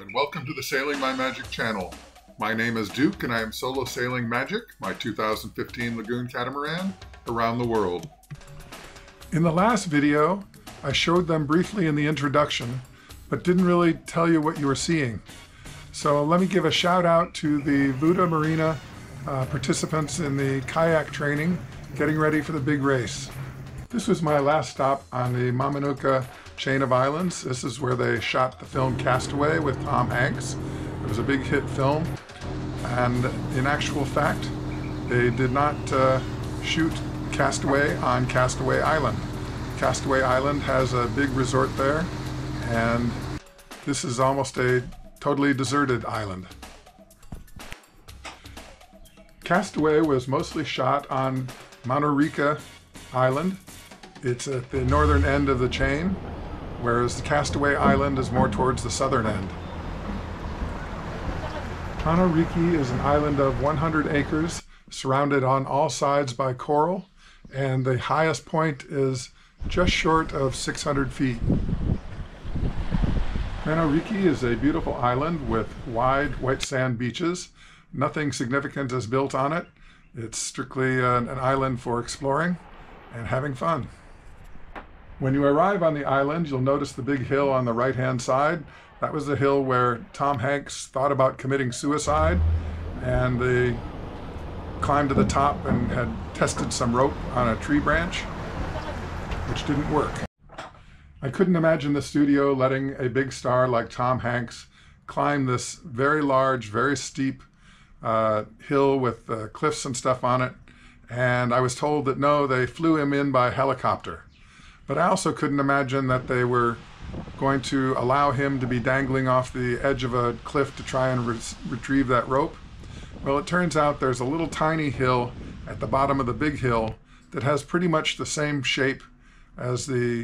and welcome to the Sailing My Magic channel. My name is Duke and I am solo sailing Magic, my 2015 Lagoon catamaran, around the world. In the last video, I showed them briefly in the introduction, but didn't really tell you what you were seeing. So let me give a shout out to the Vuda Marina participants in the kayak training, getting ready for the big race. This was my last stop on the Mamanuca chain of islands. This is where they shot the film Castaway with Tom Hanks. It was a big hit film, and in actual fact, they did not shoot Castaway on Castaway Island. Castaway Island has a big resort there, and this is almost a totally deserted island. Castaway was mostly shot on Manaurika Island. It's at the northern end of the chain, whereas the Castaway Island is more towards the southern end. Manauriki is an island of 100 acres, surrounded on all sides by coral, and the highest point is just short of 600 feet. Manauriki is a beautiful island with wide white sand beaches. Nothing significant is built on it. It's strictly an island for exploring and having fun. When you arrive on the island, you'll notice the big hill on the right-hand side. That was the hill where Tom Hanks thought about committing suicide, and they climbed to the top and had tested some rope on a tree branch, which didn't work. I couldn't imagine the studio letting a big star like Tom Hanks climb this very large, very steep hill with cliffs and stuff on it, and I was told that no, they flew him in by helicopter. But I also couldn't imagine that they were going to allow him to be dangling off the edge of a cliff to try and retrieve that rope. Well, it turns out there's a little tiny hill at the bottom of the big hill that has pretty much the same shape as the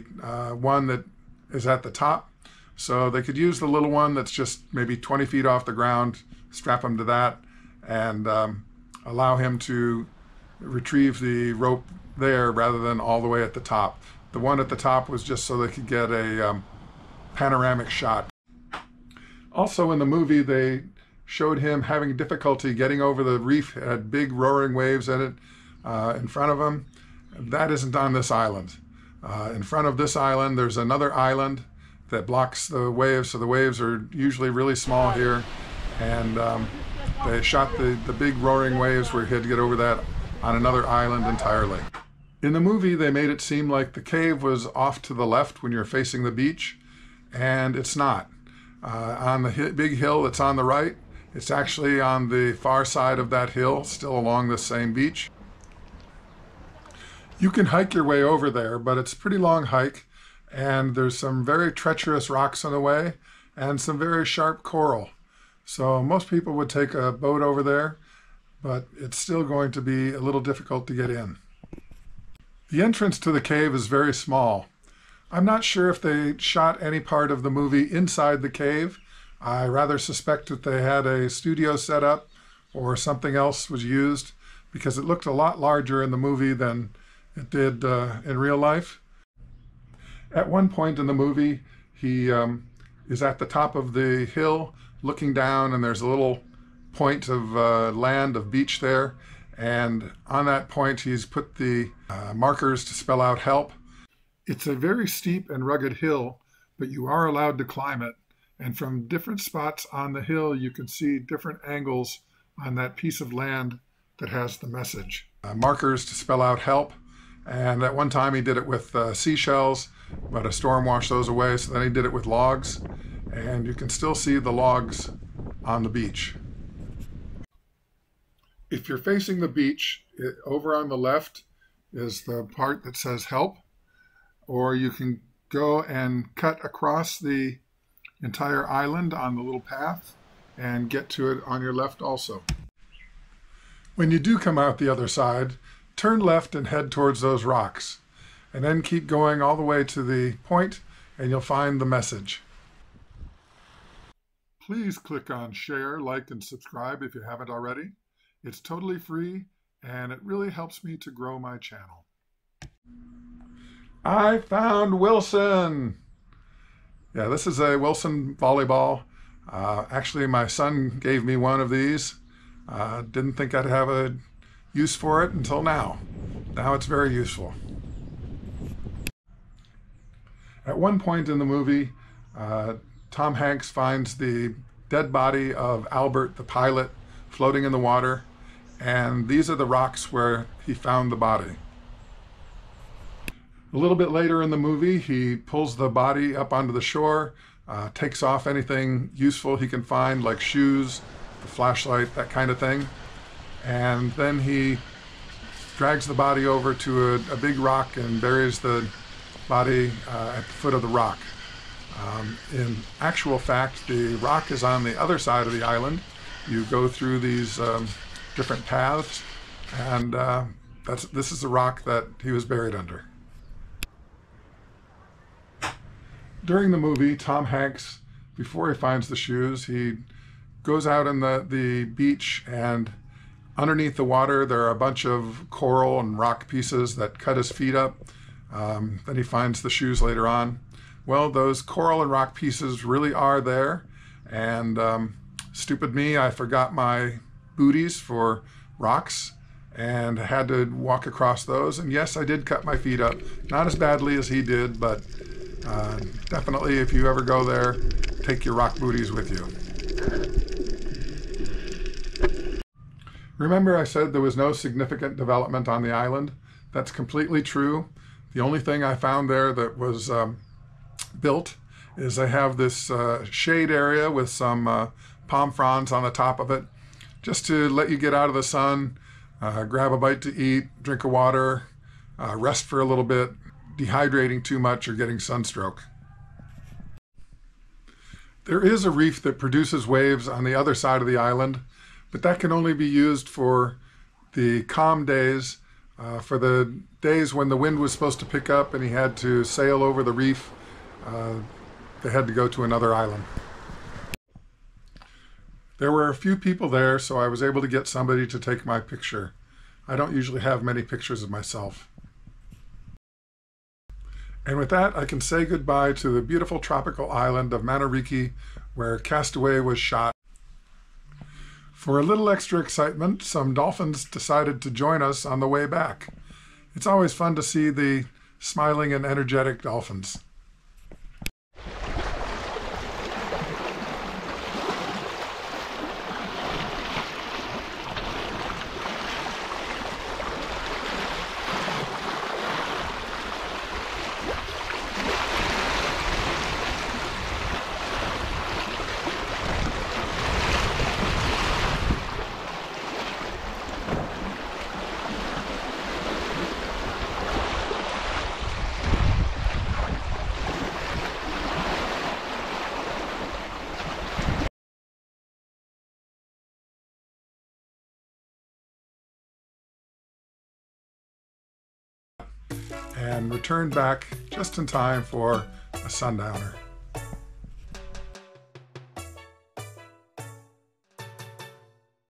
one that is at the top. So they could use the little one that's just maybe 20 feet off the ground, strap him to that, and allow him to retrieve the rope there rather than all the way at the top. The one at the top was just so they could get a panoramic shot. Also in the movie, they showed him having difficulty getting over the reef. It had big roaring waves in it in front of him. That isn't on this island. In front of this island, there's another island that blocks the waves, so the waves are usually really small here, and they shot the big roaring waves where he had to get over that on another island entirely. In the movie, they made it seem like the cave was off to the left when you're facing the beach, and it's not. On the big hill that's on the right, it's actually on the far side of that hill, still along the same beach. You can hike your way over there, but it's a pretty long hike, and there's some very treacherous rocks on the way, and some very sharp coral. So most people would take a boat over there, but it's still going to be a little difficult to get in. The entrance to the cave is very small. I'm not sure if they shot any part of the movie inside the cave. I rather suspect that they had a studio set up or something else was used, because it looked a lot larger in the movie than it did in real life. At one point in the movie, he is at the top of the hill looking down, and there's a little point of land, of beach there. And on that point, he's put the markers to spell out help. It's a very steep and rugged hill, but you are allowed to climb it. And from different spots on the hill, you can see different angles on that piece of land that has the message. Markers to spell out help. And at one time he did it with seashells, but a storm washed those away. So then he did it with logs. And you can still see the logs on the beach. If you're facing the beach, over on the left is the part that says help, or you can go and cut across the entire island on the little path and get to it on your left also. When you do come out the other side, turn left and head towards those rocks, and then keep going all the way to the point and you'll find the message. Please click on share, like, and subscribe if you haven't already. It's totally free, and it really helps me to grow my channel. I found Wilson! Yeah, this is a Wilson volleyball. Actually, my son gave me one of these. Didn't think I'd have a use for it until now. Now it's very useful. At one point in the movie, Tom Hanks finds the dead body of Albert, the pilot, floating in the water, and these are the rocks where he found the body. A little bit later in the movie, he pulls the body up onto the shore, takes off anything useful he can find, like shoes, the flashlight, that kind of thing, and then he drags the body over to a big rock and buries the body at the foot of the rock. In actual fact, the rock is on the other side of the island. You go through these different paths, and this is the rock that he was buried under. During the movie, Tom Hanks, before he finds the shoes, he goes out on the beach, and underneath the water there are a bunch of coral and rock pieces that cut his feet up. Then he finds the shoes later on. Well, those coral and rock pieces really are there, and stupid me, I forgot my booties for rocks and had to walk across those. And yes, I did cut my feet up. Not as badly as he did, but definitely if you ever go there, take your rock booties with you. Remember I said there was no significant development on the island? That's completely true. The only thing I found there that was built is they have this shade area with some palm fronds on the top of it, just to let you get out of the sun, grab a bite to eat, drink of water, rest for a little bit, dehydrating too much or getting sunstroke. There is a reef that produces waves on the other side of the island, but that can only be used for the calm days. For the days when the wind was supposed to pick up and he had to sail over the reef, they had to go to another island. There were a few people there, so I was able to get somebody to take my picture. I don't usually have many pictures of myself. And with that, I can say goodbye to the beautiful tropical island of Manariki, where Castaway was shot. For a little extra excitement, some dolphins decided to join us on the way back. It's always fun to see the smiling and energetic dolphins. And returned back just in time for a sundowner.